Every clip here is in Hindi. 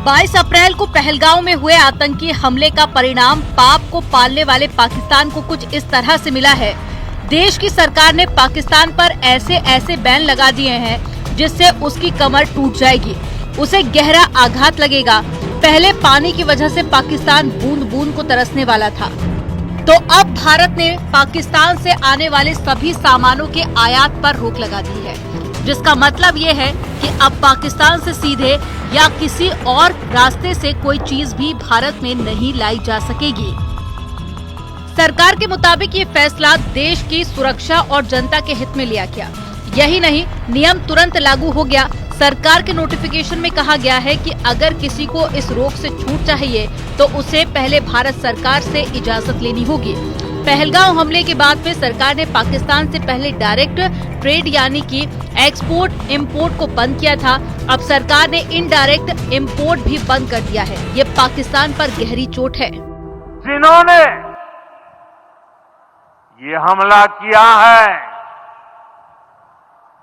22 अप्रैल को पहलगांव में हुए आतंकी हमले का परिणाम पाप को पालने वाले पाकिस्तान को कुछ इस तरह से मिला है। देश की सरकार ने पाकिस्तान पर ऐसे बैन लगा दिए हैं जिससे उसकी कमर टूट जाएगी, उसे गहरा आघात लगेगा। पहले पानी की वजह से पाकिस्तान बूंद बूंद को तरसने वाला था, तो अब भारत ने पाकिस्तान से आने वाले सभी सामानों के आयात पर रोक लगा दी है, जिसका मतलब ये है कि अब पाकिस्तान से सीधे या किसी और रास्ते से कोई चीज भी भारत में नहीं लाई जा सकेगी। सरकार के मुताबिक ये फैसला देश की सुरक्षा और जनता के हित में लिया गया। यही नहीं, नियम तुरंत लागू हो गया। सरकार के नोटिफिकेशन में कहा गया है कि अगर किसी को इस रोक से छूट चाहिए तो उसे पहले भारत सरकार से इजाजत लेनी होगी। पहलगांव हमले के बाद में सरकार ने पाकिस्तान से पहले डायरेक्ट ट्रेड यानी कि एक्सपोर्ट इंपोर्ट को बंद किया था। अब सरकार ने इनडायरेक्ट इंपोर्ट भी बंद कर दिया है। ये पाकिस्तान पर गहरी चोट है। जिन्होंने ये हमला किया है,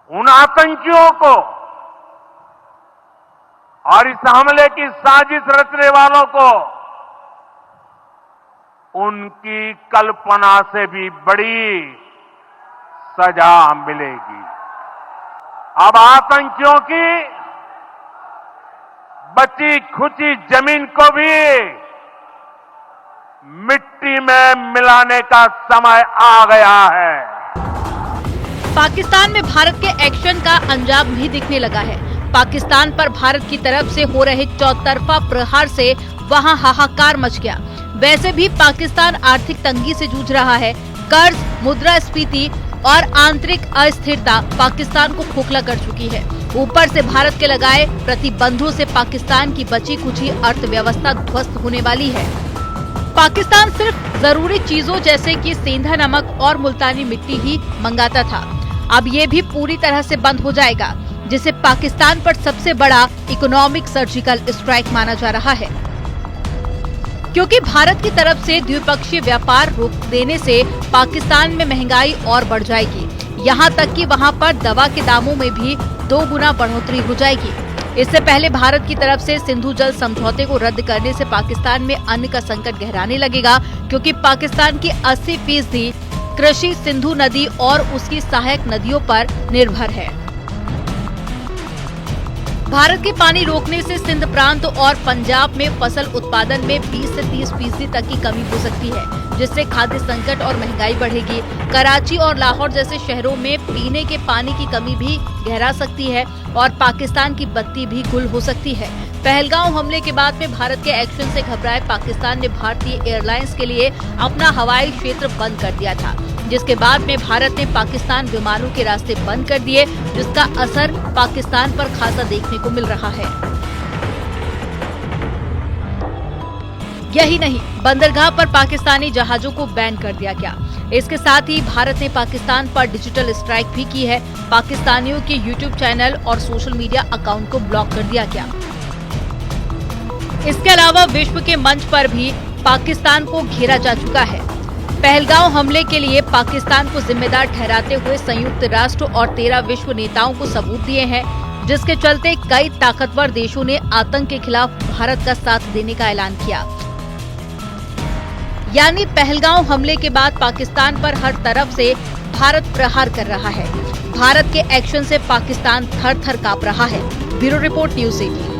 उन आतंकियों को और इस हमले की साजिश रचने वालों को उनकी कल्पना से भी बड़ी सजा मिलेगी। अब आतंकियों की बची खुची जमीन को भी मिट्टी में मिलाने का समय आ गया है। पाकिस्तान में भारत के एक्शन का अंजाम भी दिखने लगा है। पाकिस्तान पर भारत की तरफ से हो रहे चौतरफा प्रहार से वहां हाहाकार मच गया। वैसे भी पाकिस्तान आर्थिक तंगी से जूझ रहा है। कर्ज, मुद्रास्फीति और आंतरिक अस्थिरता पाकिस्तान को खोखला कर चुकी है। ऊपर से भारत के लगाए प्रतिबंधों से पाकिस्तान की बची कुची अर्थव्यवस्था ध्वस्त होने वाली है। पाकिस्तान सिर्फ जरूरी चीजों जैसे कि सेंधा नमक और मुल्तानी मिट्टी ही मंगाता था। अब ये भी पूरी तरह से बंद हो जाएगा, जिसे पाकिस्तान पर सबसे बड़ा इकोनॉमिक सर्जिकल स्ट्राइक माना जा रहा है, क्योंकि भारत की तरफ से द्विपक्षीय व्यापार रोक देने से पाकिस्तान में महंगाई और बढ़ जाएगी। यहाँ तक कि वहाँ पर दवा के दामों में भी 2 गुना बढ़ोतरी हो जाएगी। इससे पहले भारत की तरफ से सिंधु जल समझौते को रद्द करने से पाकिस्तान में अन्न का संकट गहराने लगेगा, क्योंकि पाकिस्तान की 80% कृषि सिंधु नदी और उसकी सहायक नदियों पर निर्भर है। भारत के पानी रोकने से सिंध प्रांत और पंजाब में फसल उत्पादन में 20 से 30% तक की कमी हो सकती है, जिससे खाद्य संकट और महंगाई बढ़ेगी। कराची और लाहौर जैसे शहरों में पीने के पानी की कमी भी गहरा सकती है और पाकिस्तान की बत्ती भी गुल हो सकती है। पहलगांव हमले के बाद में भारत के एक्शन से घबराए पाकिस्तान ने भारतीय एयरलाइंस के लिए अपना हवाई क्षेत्र बंद कर दिया था, जिसके बाद में भारत ने पाकिस्तान विमानों के रास्ते बंद कर दिए, जिसका असर पाकिस्तान पर खासा देखने को मिल रहा है। यही नहीं, बंदरगाह पर पाकिस्तानी जहाजों को बैन कर दिया गया। इसके साथ ही भारत ने पाकिस्तान पर डिजिटल स्ट्राइक भी की है। पाकिस्तानियों के यूट्यूब चैनल और सोशल मीडिया अकाउंट को ब्लॉक कर दिया गया। इसके अलावा विश्व के मंच पर भी पाकिस्तान को घेरा जा चुका है। पहलगांव हमले के लिए पाकिस्तान को जिम्मेदार ठहराते हुए संयुक्त राष्ट्र और 13 विश्व नेताओं को सबूत दिए हैं, जिसके चलते कई ताकतवर देशों ने आतंक के खिलाफ भारत का साथ देने का ऐलान किया। यानी पहलगांव हमले के बाद पाकिस्तान पर हर तरफ से भारत प्रहार कर रहा है। भारत के एक्शन से पाकिस्तान थर-थर कांप रहा है। Bureau report, news 18।